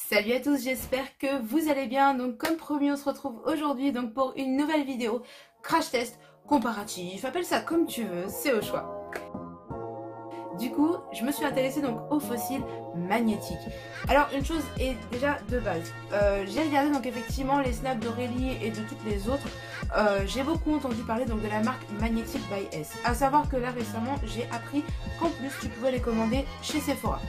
Salut à tous, j'espère que vous allez bien. Donc comme promis, on se retrouve aujourd'hui donc pour une nouvelle vidéo crash test comparatif. Appelle ça comme tu veux, c'est au choix. Du coup, je me suis intéressée donc aux fossiles magnétiques. Alors une chose est déjà de base. J'ai regardé donc effectivement les snaps d'Aurélie et de toutes les autres. J'ai beaucoup entendu parler donc de la marque Magnetic by S. À savoir que là récemment, j'ai appris qu'en plus tu pouvais les commander chez Sephora.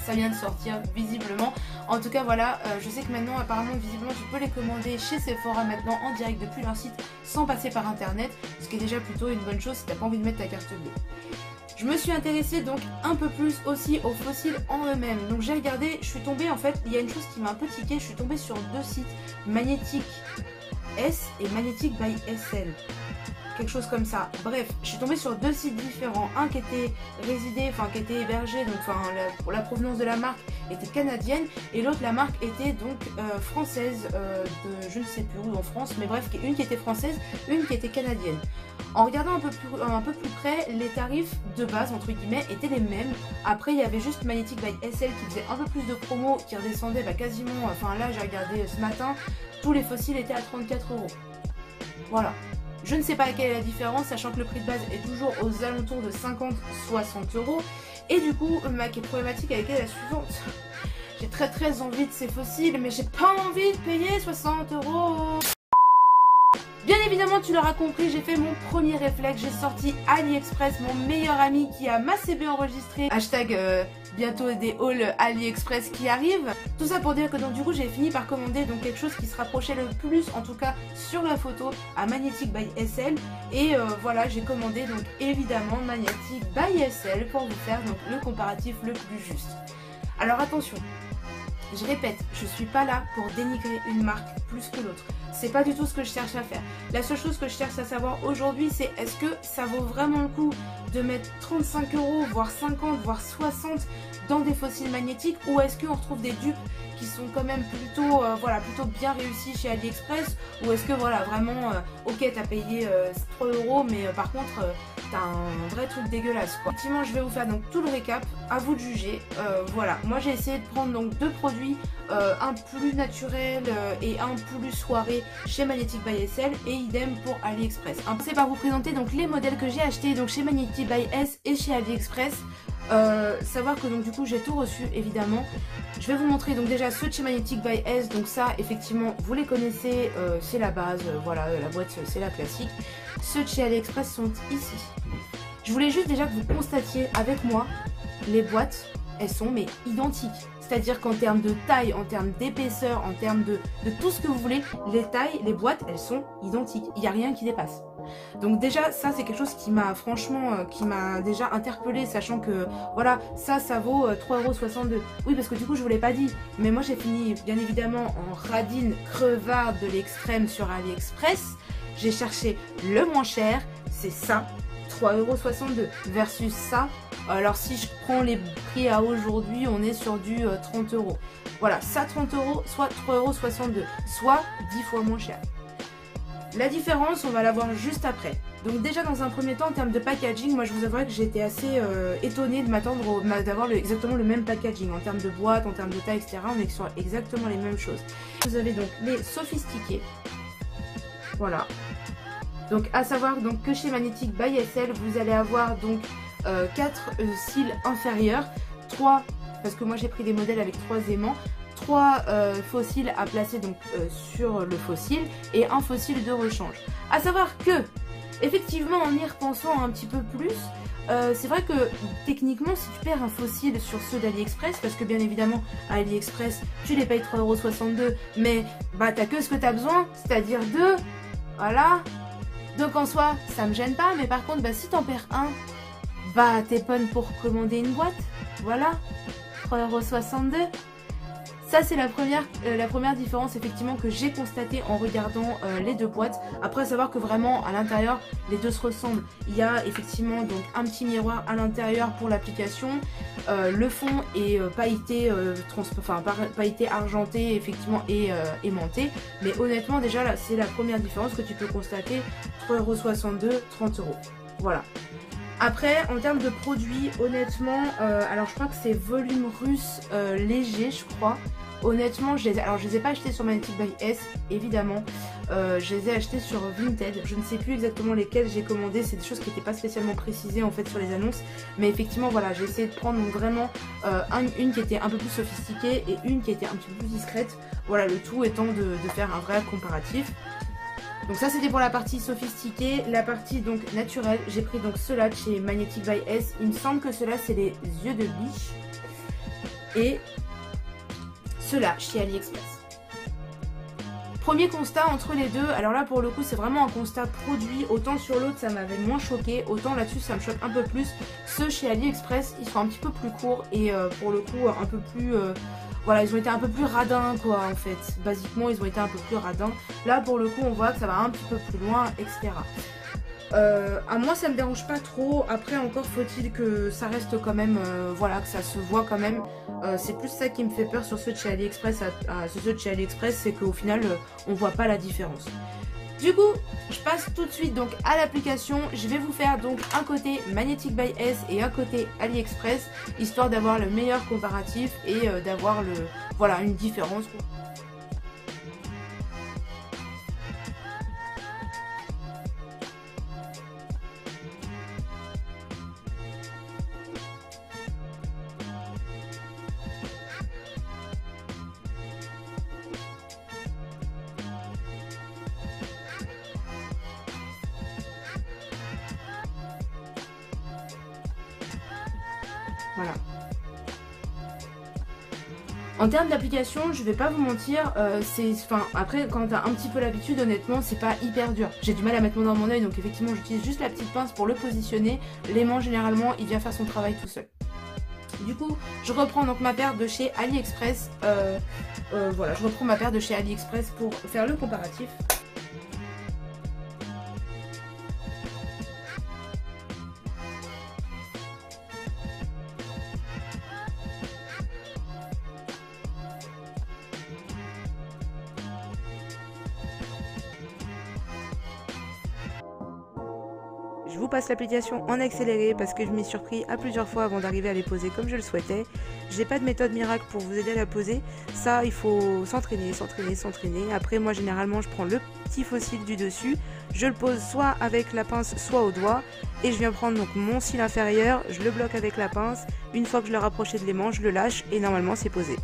Ça vient de sortir visiblement. En tout cas voilà, je sais que maintenant apparemment visiblement tu peux les commander chez Sephora maintenant en direct depuis leur site sans passer par internet, ce qui est déjà plutôt une bonne chose si t'as pas envie de mettre ta carte bleue. Je me suis intéressée donc un peu plus aussi aux fossiles en eux-mêmes. Donc j'ai regardé, je suis tombée en fait, il y a une chose qui m'a un peu tiqué, je suis tombée sur deux sites, Magnetic S et Magnetic by SL. Quelque chose comme ça. Bref, je suis tombée sur deux sites différents. Un qui était résidé, enfin qui était hébergé, donc pour la provenance de la marque était canadienne, et l'autre la marque était donc française, de je ne sais plus où en France, mais bref, une qui était française, une qui était canadienne. En regardant un peu plus près, les tarifs de base entre guillemets étaient les mêmes. Après il y avait juste Magnetic by SL qui faisait un peu plus de promo, qui redescendait quasiment, enfin là j'ai regardé ce matin, tous les fossiles étaient à 34 €. Voilà. Je ne sais pas quelle est la différence, sachant que le prix de base est toujours aux alentours de 50-60 €. Et du coup, ma problématique avec elle est la suivante. J'ai très envie de ces fossiles, mais j'ai pas envie de payer 60 €. Bien évidemment, tu l'auras compris, j'ai fait mon premier réflexe. J'ai sorti AliExpress, mon meilleur ami qui a massé bien enregistré. Hashtag bientôt des hauls AliExpress qui arrivent. Tout ça pour dire que donc du coup j'ai fini par commander donc quelque chose qui se rapprochait le plus, en tout cas sur la photo, à Magnetic by SL. Et voilà, j'ai commandé donc évidemment Magnetic by SL pour vous faire donc le comparatif le plus juste. Alors attention, je répète, je suis pas là pour dénigrer une marque plus que l'autre. C'est pas du tout ce que je cherche à faire. La seule chose que je cherche à savoir aujourd'hui, c'est est-ce que ça vaut vraiment le coup de mettre 35 €, voire 50, voire 60 dans des fossiles magnétiques, ou est-ce qu'on retrouve des dupes qui sont quand même plutôt, plutôt bien réussis chez AliExpress, ou est-ce que voilà, vraiment, ok, t'as payé 3 €, mais par contre, t'as un vrai truc dégueulasse quoi. Effectivement, je vais vous faire donc tout le récap, à vous de juger. Voilà, moi j'ai essayé de prendre donc deux produits, un plus naturel et un plus soirée chez Magnetic by SL, et idem pour AliExpress. C'est par vous présenter donc les modèles que j'ai achetés donc chez Magnetic by S et chez AliExpress. Savoir que donc du coup j'ai tout reçu évidemment. Je vais vous montrer donc déjà ceux de chez Magnetic by S, donc ça effectivement vous les connaissez, c'est la base, voilà, la boîte c'est la classique. Ceux de chez AliExpress sont ici. Je voulais juste déjà que vous constatiez avec moi, les boîtes elles sont mais identiques. C'est-à-dire qu'en termes de taille, en termes d'épaisseur, en termes de tout ce que vous voulez, les tailles, les boîtes, elles sont identiques. Il n'y a rien qui dépasse. Donc déjà, ça c'est quelque chose qui m'a franchement, qui m'a déjà interpellée, sachant que voilà, ça vaut 3,62 €. Oui, parce que du coup je vous l'ai pas dit, mais moi j'ai fini bien évidemment en radine crevarde de l'extrême sur AliExpress. J'ai cherché le moins cher, c'est ça, 3,62 € versus ça. Alors si je prends les prix à aujourd'hui, on est sur du 30 €. Voilà, ça 30 €, soit 3,62 €, soit 10 fois moins cher. La différence, on va la voir juste après. Donc déjà dans un premier temps, en termes de packaging, moi je vous avouerai que j'étais assez étonnée de m'attendre d'avoir exactement le même packaging. En termes de boîte, en termes de taille, etc. On est sur exactement les mêmes choses. Vous avez donc les sophistiqués. Voilà. Donc à savoir donc que chez Magnetic by SL, vous allez avoir donc 4 cils inférieurs, 3, parce que moi j'ai pris des modèles avec 3 aimants, 3 fossiles à placer donc sur le fossile et un fossile de rechange. À savoir que, effectivement, en y repensant un petit peu plus, c'est vrai que techniquement si tu perds un fossile sur ceux d'AliExpress, parce que bien évidemment à AliExpress tu les payes 3,62 €, mais bah t'as que ce que t'as besoin, c'est-à-dire 2, voilà. Donc en soi ça me gêne pas, mais par contre bah si t'en perds un, bah t'es bonne pour commander une boîte, voilà, 3,62 €. Ça c'est la première différence effectivement que j'ai constatée en regardant les deux boîtes. Après, à savoir que vraiment à l'intérieur les deux se ressemblent. Il y a effectivement donc un petit miroir à l'intérieur pour l'application. Le fond est pailleté, pailleté argenté effectivement et aimanté. Mais honnêtement déjà là c'est la première différence que tu peux constater. 3,62 €, 30 €. Voilà. Après, en termes de produits, honnêtement, alors je crois que c'est volume russe léger, je crois. Honnêtement, je les ai pas achetés sur Magnetic by S, évidemment. Je les ai achetés sur Vinted. Je ne sais plus exactement lesquels j'ai commandé. C'est des choses qui n'étaient pas spécialement précisées en fait sur les annonces. Mais effectivement, voilà, j'ai essayé de prendre donc, vraiment une qui était un peu plus sophistiquée et une qui était un petit peu plus discrète. Voilà, le tout étant de faire un vrai comparatif. Donc ça c'était pour la partie sophistiquée. La partie donc naturelle, j'ai pris donc ceux-là de chez Magnetic by S. Il me semble que ceux-là c'est les yeux de biche. Et ceux-là chez AliExpress. Premier constat entre les deux, alors là pour le coup c'est vraiment un constat produit, autant sur l'autre ça m'avait moins choqué, autant là-dessus ça me choque un peu plus. Ceux chez AliExpress ils sont un petit peu plus courts et pour le coup un peu plus... voilà, ils ont été un peu plus radins quoi en fait. Basiquement ils ont été un peu plus radins. Là pour le coup on voit que ça va un petit peu plus loin, etc. À moi ça me dérange pas trop. Après encore faut-il que ça reste quand même, voilà, que ça se voit quand même. C'est plus ça qui me fait peur sur ceux de chez AliExpress, ceux de chez AliExpress, c'est qu'au final on voit pas la différence. Du coup, je passe tout de suite donc à l'application. Je vais vous faire donc un côté Magnetic by S et un côté AliExpress, histoire d'avoir le meilleur comparatif et d'avoir voilà, une différence. Voilà. En termes d'application, je vais pas vous mentir, après quand t'as un petit peu l'habitude, honnêtement, c'est pas hyper dur. J'ai du mal à mettre mon doigt dans mon œil, donc effectivement j'utilise juste la petite pince pour le positionner. L'aimant généralement, il vient faire son travail tout seul. Du coup, je reprends donc ma paire de chez AliExpress. Voilà, je reprends ma paire de chez AliExpress pour faire le comparatif. Je vous passe l'application en accéléré parce que je m'y suis surpris à plusieurs fois avant d'arriver à les poser comme je le souhaitais. J'ai pas de méthode miracle pour vous aider à la poser. Ça, il faut s'entraîner, s'entraîner, s'entraîner. Après, moi, généralement, je prends le petit fossile du dessus. Je le pose soit avec la pince, soit au doigt. Et je viens prendre donc mon cil inférieur. Je le bloque avec la pince. Une fois que je l'ai rapproché de l'aimant, je le lâche et normalement, c'est posé.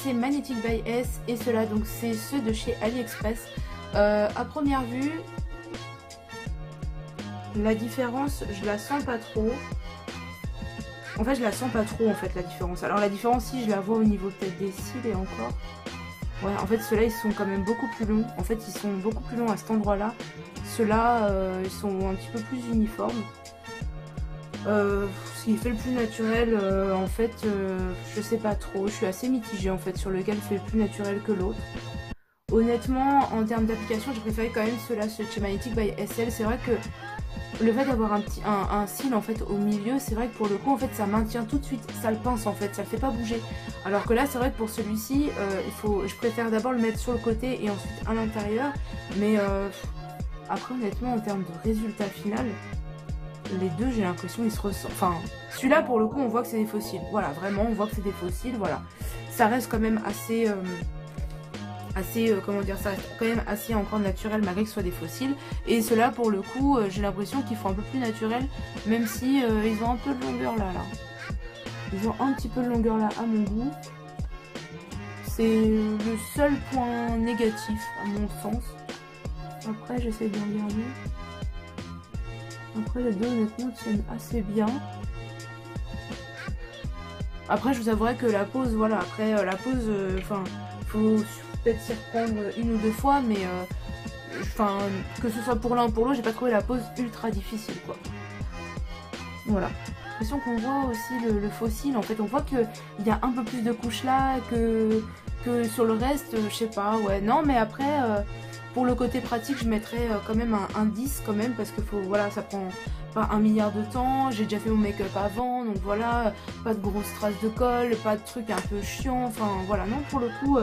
C'est Magnetic by S et ceux-là donc c'est ceux de chez AliExpress. À première vue, la différence je la sens pas trop. En fait je la sens pas trop en fait la différence. Alors la différence si je la vois au niveau peut-être des cils et encore. Ouais, en fait ceux-là ils sont quand même beaucoup plus longs. En fait ils sont beaucoup plus longs à cet endroit-là. Ceux-là ils sont un petit peu plus uniformes. Ce qui fait le plus naturel, en fait, je sais pas trop. Je suis assez mitigée en fait sur lequel fait le plus naturel que l'autre. Honnêtement, en termes d'application, j'ai préféré quand même ceux-là, ceux de chez Magnetic by SL. C'est vrai que le fait d'avoir un cil en fait au milieu, c'est vrai que pour le coup, en fait, ça maintient tout de suite, ça le pince en fait, ça le fait pas bouger. Alors que là, c'est vrai que pour celui-ci, je préfère d'abord le mettre sur le côté et ensuite à l'intérieur. Mais après, honnêtement, en termes de résultat final. Les deux j'ai l'impression ils se ressemblent. Enfin celui-là pour le coup on voit que c'est des fossiles. Voilà vraiment on voit que c'est des fossiles. Voilà. Ça reste quand même assez comment dire, ça reste quand même assez encore naturel malgré que ce soit des fossiles. Et ceux-là pour le coup j'ai l'impression qu'ils font un peu plus naturel. Même si ils ont un peu de longueur là. Ils ont un petit peu de longueur là à mon goût. C'est le seul point négatif à mon sens. Après j'essaie de regarder. Après les deux honnêtement tiennent assez bien. Après je vous avouerai que la pose, voilà, après la pose, enfin, faut peut-être s'y reprendre une ou deux fois, mais enfin, que ce soit pour l'un ou pour l'autre, j'ai pas trouvé la pose ultra difficile quoi. Voilà. J'ai l'impression qu'on voit aussi le fossile, en fait on voit qu'il y a un peu plus de couches là que sur le reste, je sais pas, ouais, non mais après... Pour le côté pratique, je mettrais quand même un 10 quand même, parce que voilà, ça prend pas 1 milliard de temps. J'ai déjà fait mon make-up avant, donc voilà, pas de grosses traces de colle, pas de trucs un peu chiants, enfin voilà, non, pour le coup,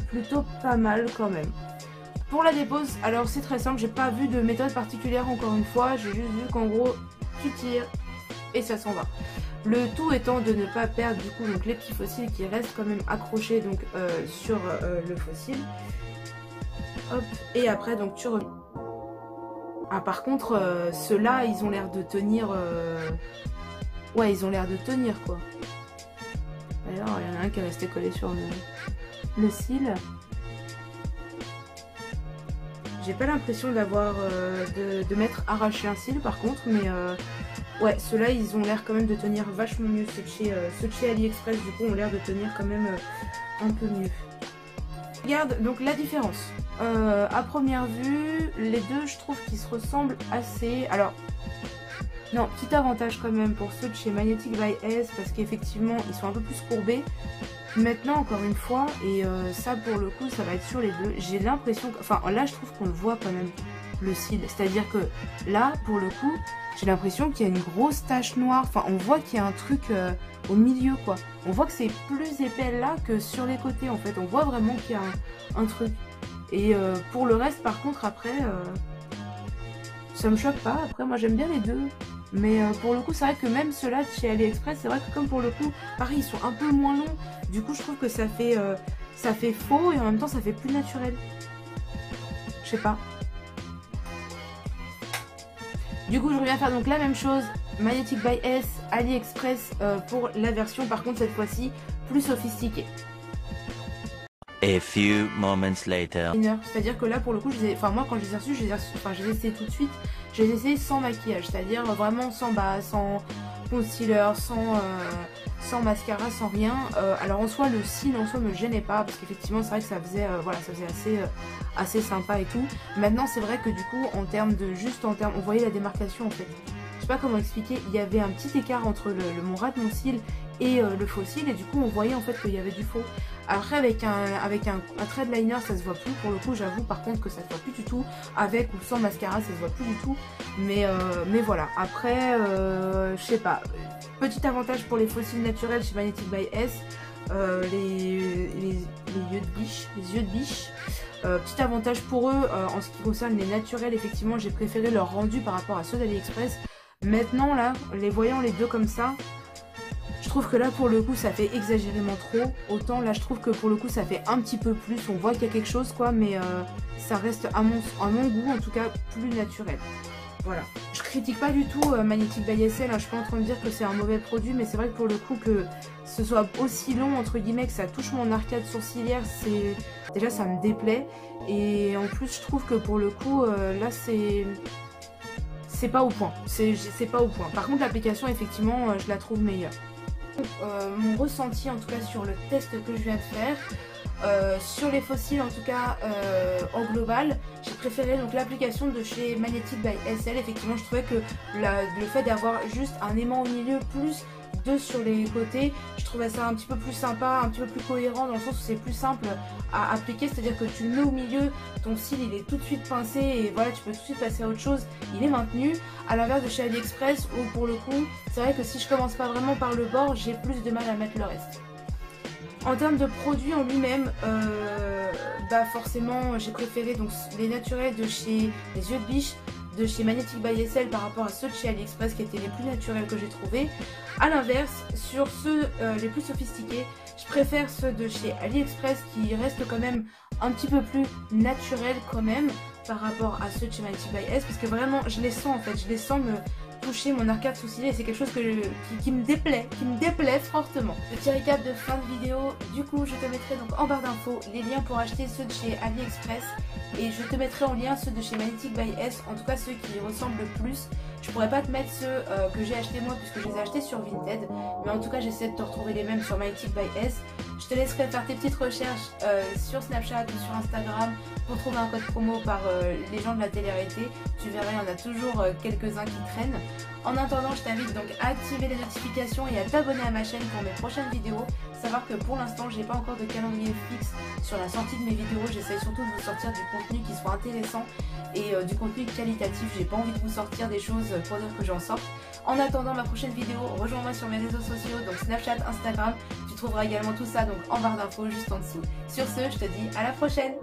plutôt pas mal quand même. Pour la dépose, alors c'est très simple, j'ai pas vu de méthode particulière encore une fois, j'ai juste vu qu'en gros, tu tires et ça s'en va. Le tout étant de ne pas perdre du coup donc les petits fossiles qui restent quand même accrochés donc sur le fossile. Hop, et après donc tu remets. Ah par contre ceux-là ils ont l'air de tenir ouais, ils ont l'air de tenir quoi. D'ailleurs il y en a un qui est resté collé sur le cil. J'ai pas l'impression d'avoir de m'être arraché un cil par contre, mais ouais, ceux-là ils ont l'air quand même de tenir vachement mieux. Ceux de chez AliExpress du coup ont l'air de tenir quand même un peu mieux. Regarde donc la différence. À première vue, les deux je trouve qu'ils se ressemblent assez. Alors, non, petit avantage quand même pour ceux de chez Magnetic by S parce qu'effectivement ils sont un peu plus courbés. Maintenant encore une fois, et ça pour le coup ça va être sur les deux, j'ai l'impression que, enfin là je trouve qu'on le voit quand même le cil, c'est à dire que là pour le coup j'ai l'impression qu'il y a une grosse tache noire, enfin on voit qu'il y a un truc au milieu quoi, on voit que c'est plus épais là que sur les côtés en fait, on voit vraiment qu'il y a un truc, et pour le reste par contre après ça me choque pas, après moi j'aime bien les deux. Mais pour le coup c'est vrai que même ceux-là de chez AliExpress, c'est vrai que comme pour le coup, pareil ils sont un peu moins longs. Du coup je trouve que ça fait faux et en même temps ça fait plus naturel. Je sais pas. Du coup je reviens faire donc la même chose, Magnetic by S, AliExpress pour la version par contre cette fois-ci plus sophistiquée. A few moments later. C'est-à-dire que là pour le coup, moi quand je les ai reçus, je les ai essayés tout de suite. Je les ai essayés sans maquillage, c'est-à-dire vraiment sans base, sans concealer, sans mascara, sans rien. Alors en soi le cil en soi me gênait pas parce qu'effectivement c'est vrai que ça faisait voilà, ça faisait assez sympa et tout. Maintenant c'est vrai que du coup en termes de on voyait la démarcation en fait. Je sais pas comment expliquer, il y avait un petit écart entre mon ras de mon cil et le faux cil et du coup on voyait en fait qu'il y avait du faux. Après avec un thread liner ça se voit plus, pour le coup j'avoue par contre que ça se voit plus du tout, avec ou sans mascara ça se voit plus du tout, mais voilà, après je sais pas, petit avantage pour les fossiles naturels chez Magnetic by S, les yeux de biche, petit avantage pour eux en ce qui concerne les naturels, effectivement j'ai préféré leur rendu par rapport à ceux d'AliExpress. Maintenant là, les voyant les deux comme ça, je trouve que là pour le coup ça fait exagérément trop. Autant là je trouve que pour le coup ça fait un petit peu plus, on voit qu'il y a quelque chose quoi, mais ça reste à mon goût en tout cas plus naturel. Voilà. Je critique pas du tout Magnetic by SL, hein, je suis pas en train de dire que c'est un mauvais produit, mais c'est vrai que pour le coup que ce soit aussi long entre guillemets, que ça touche mon arcade sourcilière, déjà ça me déplaît. Et en plus je trouve que pour le coup là c'est pas au point, c'est pas au point. Par contre l'application effectivement je la trouve meilleure. Mon ressenti en tout cas sur le test que je viens de faire, sur les fossiles en tout cas en global, j'ai préféré donc l'application de chez Magnetic by SL. Effectivement je trouvais que le fait d'avoir juste un aimant au milieu plus deux sur les côtés, je trouvais ça un petit peu plus sympa, un petit peu plus cohérent dans le sens où c'est plus simple à appliquer, c'est-à-dire que tu le mets au milieu, ton cil il est tout de suite pincé et voilà, tu peux tout de suite passer à autre chose, il est maintenu, à l'inverse de chez AliExpress où pour le coup c'est vrai que si je commence pas vraiment par le bord, j'ai plus de mal à mettre le reste. En termes de produit en lui-même, bah forcément j'ai préféré donc les naturels de chez les yeux de biche, de chez Magnetic by SL par rapport à ceux de chez AliExpress qui étaient les plus naturels que j'ai trouvés. A l'inverse, sur ceux les plus sophistiqués, je préfère ceux de chez AliExpress qui restent quand même un petit peu plus naturels quand même par rapport à ceux de chez Magnetic by S, parce que vraiment je les sens en fait, je les sens me toucher mon arcade sourcilier et c'est quelque chose qui me déplaît fortement. Petit récap de fin de vidéo, du coup je te mettrai donc en barre d'infos les liens pour acheter ceux de chez AliExpress et je te mettrai en lien ceux de chez Magnetic by S, en tout cas ceux qui ressemblent le plus. Je pourrais pas te mettre ceux que j'ai achetés moi puisque je les ai achetés sur Vinted, mais en tout cas j'essaie de te retrouver les mêmes sur Magnetic by S. Je te laisserai faire tes petites recherches sur Snapchat ou sur Instagram pour trouver un code promo par les gens de la télé-réalité. Tu verras, il y en a toujours quelques-uns qui traînent. En attendant, je t'invite donc à activer les notifications et à t'abonner à ma chaîne pour mes prochaines vidéos. Savoir que pour l'instant, j'ai pas encore de calendrier fixe sur la sortie de mes vidéos. J'essaie surtout de vous sortir du contenu qui soit intéressant et du contenu qualitatif. J'ai pas envie de vous sortir des choses pour dire que j'en sorte. En attendant ma prochaine vidéo, rejoins-moi sur mes réseaux sociaux, donc Snapchat, Instagram. Tu trouveras également tout ça donc en barre d'infos juste en dessous. Sur ce, je te dis à la prochaine.